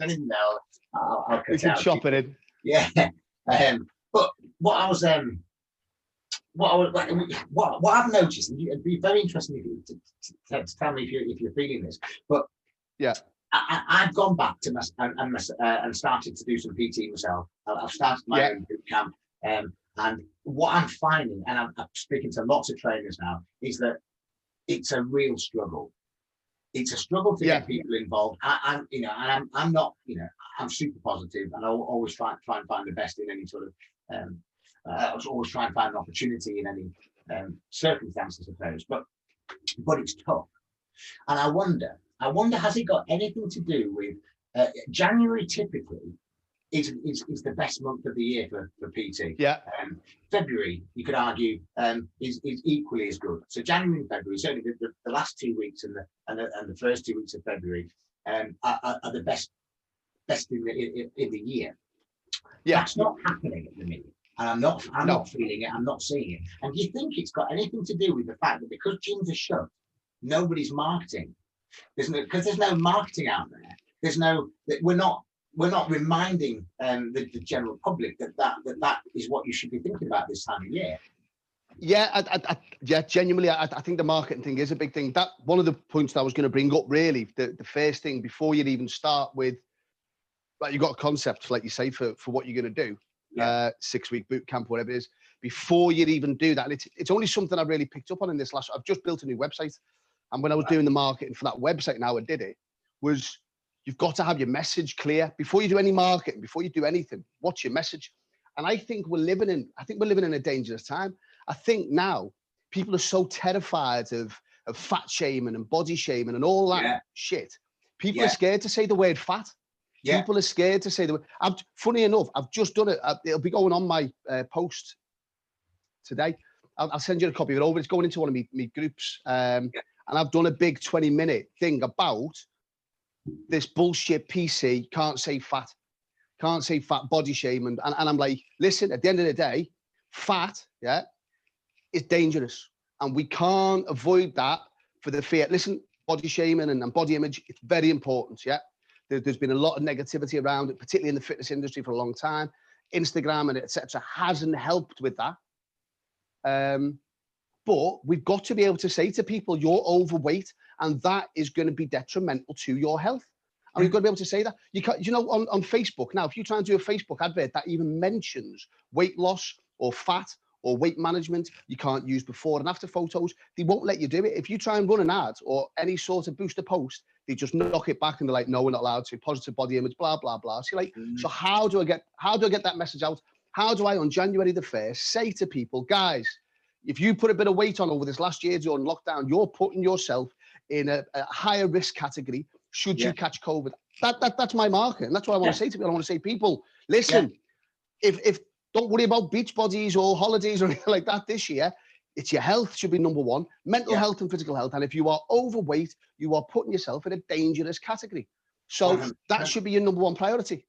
anything else, I'll cut You can out. chop it in. Yeah. But what I've noticed, and it'd be very interesting if you to tell me if you're feeling this, but yeah, I've gone back to and started to do some PT myself. I've started my own boot camp, and what I'm finding, and I'm speaking to lots of trainers now, is that it's a real struggle. It's a struggle to get people involved. I'm not, I'm super positive, and I always try and find the best in any sort of. I was always trying to find an opportunity in any circumstance, I suppose. But it's tough, and I wonder, has it got anything to do with January? Typically, is the best month of the year for PT. Yeah. February, you could argue, is equally as good. So January and February, certainly the last 2 weeks and the first 2 weeks of February, are the best in the year. Yeah. That's not happening at the minute. And I'm not feeling it, I'm not seeing it. And do you think it's got anything to do with the fact that because gyms are shut, nobody's marketing? There's no marketing out there. We're not reminding the general public that is what you should be thinking about this time of year. Yeah, genuinely, I think the marketing thing is a big thing. That one of the points that I was going to bring up, really, the first thing before you'd even start with, like, you got a concept, like you say, for what you're going to do. 6-week boot camp, whatever it is, before you'd even do that. And it's only something I've really picked up on in this I've just built a new website. And when I was doing the marketing for that website and how I did it, was you've got to have your message clear. Before you do any marketing, before you do anything, what's your message? And I think we're living in a dangerous time. I think now people are so terrified of fat shaming and body shaming and all that shit. People are scared to say the word fat. Yeah. People are scared to say the word. Funny enough, I've just done it. It'll be going on my post today. I'll send you a copy of it over. It's going into one of my groups. And I've done a big 20-minute thing about this bullshit PC, can't say fat body shame. And I'm like, listen, at the end of the day, fat, is dangerous. And we can't avoid that for the fear. Listen, body shaming and body image, it's very important, There's been a lot of negativity around it, particularly in the fitness industry for a long time. Instagram and etc. hasn't helped with that. But we've got to be able to say to people, you're overweight, and that is going to be detrimental to your health. And we've got to be able to say that. You can't, on Facebook now, if you try and do a Facebook advert that even mentions weight loss or fat or weight management, you can't use before and after photos. They won't let you do it. If you try and run an ad or any sort of booster post, they just knock it back and they're like, no, we're not allowed to. Positive body image, blah, blah, blah. So you're like, so how do I get that message out? How do I, on January the 1st, say to people, guys, if you put a bit of weight on over this last year during lockdown, you're putting yourself in a higher risk category should you catch COVID. That's my market. And that's what I want to say to people. I want to say, people, listen, if don't worry about beach bodies or holidays or anything like that this year. It's your health should be number one, mental health and physical health. And if you are overweight, you are putting yourself in a dangerous category. So that should be your number one priority.